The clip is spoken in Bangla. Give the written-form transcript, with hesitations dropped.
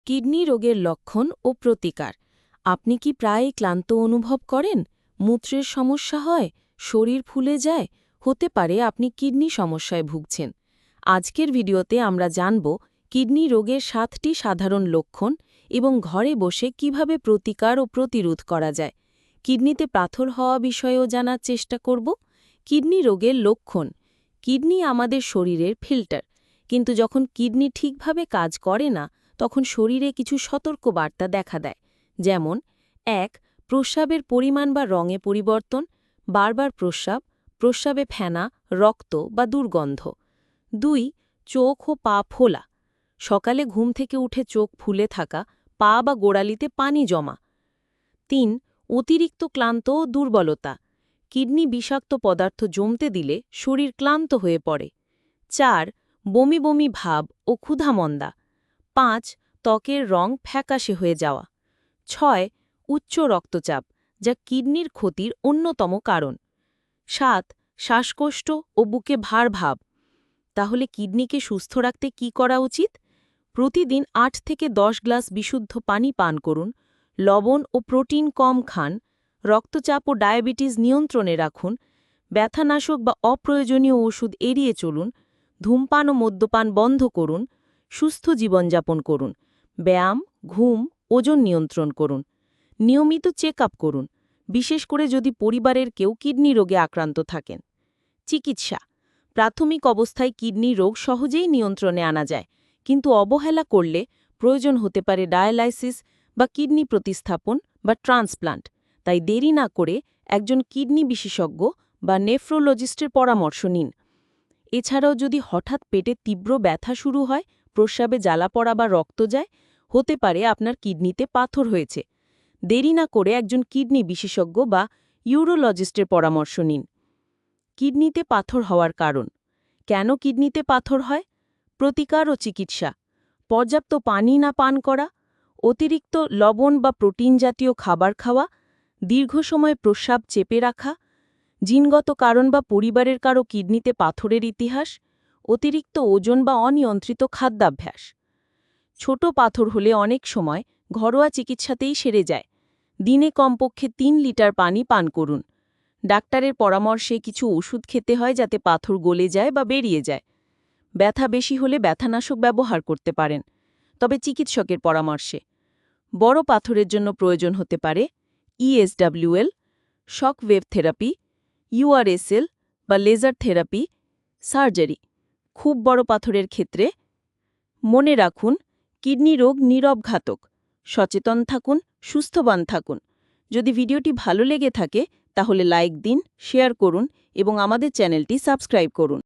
কিডনি রোগের লক্ষণ ও প্রতিকার। আপনি কি প্রায়ই ক্লান্ত অনুভব করেন? মূত্রের সমস্যা হয়? শরীর ফুলে যায়? হতে পারে আপনি কিডনি সমস্যায় ভুগছেন। আজকের ভিডিওতে আমরা জানব কিডনি রোগের 7টি সাধারণ লক্ষণ এবং ঘরে বসে কিভাবে প্রতিকার ও প্রতিরোধ করা যায়। কিডনিতে পাথর হওয়া বিষয়েও জানার চেষ্টা করব। কিডনি রোগের লক্ষণ। কিডনি আমাদের শরীরের ফিল্টার, কিন্তু যখন কিডনি ঠিকভাবে কাজ করে না তখন শরীরে কিছু সতর্কবার্তা দেখা দেয়। যেমন ১. প্রস্রাবের পরিমাণ বা রঙে পরিবর্তন, বারবার প্রস্রাব, প্রস্রাবে ফেনা, রক্ত বা দুর্গন্ধ। ২. চোখ ও পা ফোলা, সকালে ঘুম থেকে উঠে চোখ ফুলে থাকা, পা বা গোড়ালিতে পানি জমা। ৩. অতিরিক্ত ক্লান্ত ও দুর্বলতা, কিডনি বিষাক্ত পদার্থ জমতে দিলে শরীর ক্লান্ত হয়ে পড়ে। ৪. বমি বমি ভাব ও ক্ষুধামন্দা। ৫. ত্বকের রং ফ্যাকাশে হয়ে যাওয়া। ৬. উচ্চ রক্তচাপ, যা কিডনির ক্ষতির অন্যতম কারণ। ৭. শ্বাসকষ্ট ও বুকে ভার ভাব। তাহলে কিডনিকে সুস্থ রাখতে কি করা উচিত? প্রতিদিন ৮ থেকে ১০ গ্লাস বিশুদ্ধ পানি পান করুন, লবণ ও প্রোটিন কম খান, রক্তচাপ ও ডায়াবেটিস নিয়ন্ত্রণে রাখুন, ব্যথানাশক বা অপ্রয়োজনীয় ওষুধ এড়িয়ে চলুন, ধূমপান ও মদ্যপান বন্ধ করুন, সুস্থ জীবনযাপন করুন, ব্যায়াম, ঘুম, ওজন নিয়ন্ত্রণ করুন, নিয়মিত চেক আপ করুন, বিশেষ করে যদি পরিবারের কেউ কিডনি রোগে আক্রান্ত থাকেন। চিকিৎসা। প্রাথমিক অবস্থায় কিডনি রোগ সহজেই নিয়ন্ত্রণে আনা যায়, কিন্তু অবহেলা করলে প্রয়োজন হতে পারে ডায়ালাইসিস বা কিডনি প্রতিস্থাপন বা ট্রান্সপ্লান্ট। তাই দেরি না করে একজন কিডনি বিশেষজ্ঞ বা নেফ্রোলজিস্টের পরামর্শ নিন। এছাড়াও যদি হঠাৎ পেটে তীব্র ব্যথা শুরু হয়, প্রস্রাবে জ্বালা পড়া বা রক্ত যায়, হতে পারে আপনার কিডনিতে পাথর হয়েছে। দেরি না করে একজন কিডনি বিশেষজ্ঞ বা ইউরোলজিস্টের পরামর্শ নিন। কিডনিতে পাথর হওয়ার কারণ। কেন কিডনিতে পাথর হয়? প্রতিকার ও চিকিৎসা। পর্যাপ্ত পানি না পান করা, অতিরিক্ত লবণ বা প্রোটিন জাতীয় খাবার খাওয়া, দীর্ঘ সময় প্রস্রাব চেপে রাখা, জিনগত কারণ বা পরিবারের কারো কিডনিতে পাথরের ইতিহাস, অতিরিক্ত ওজন বা অনিয়ন্ত্রিত খাদ্যাভ্যাস। ছোট পাথর হলে অনেক সময় ঘরোয়া চিকিৎসাতেই সেরে যায়। দিনে কমপক্ষে ৩ লিটার পানি পান করুন। ডাক্তারের পরামর্শে কিছু ওষুধ খেতে হয় যাতে পাথর গলে যায় বা বেরিয়ে যায়। ব্যথা বেশি হলে ব্যথানাশক ব্যবহার করতে পারেন, তবে চিকিৎসকের পরামর্শে। বড় পাথরের জন্য প্রয়োজন হতে পারে ESWL, shock wave therapy, URSL বা লেজার থেরাপি, সার্জারি। খুব বড় পাথরের ক্ষেত্রে মনে রাখুন, কিডনি রোগ নীরব ঘাতক। সচেতন থাকুন, সুস্থবান থাকুন। যদি ভিডিওটি ভালো লেগে থাকে তাহলে লাইক দিন, শেয়ার করুন এবং আমাদের চ্যানেলটি সাবস্ক্রাইব করুন।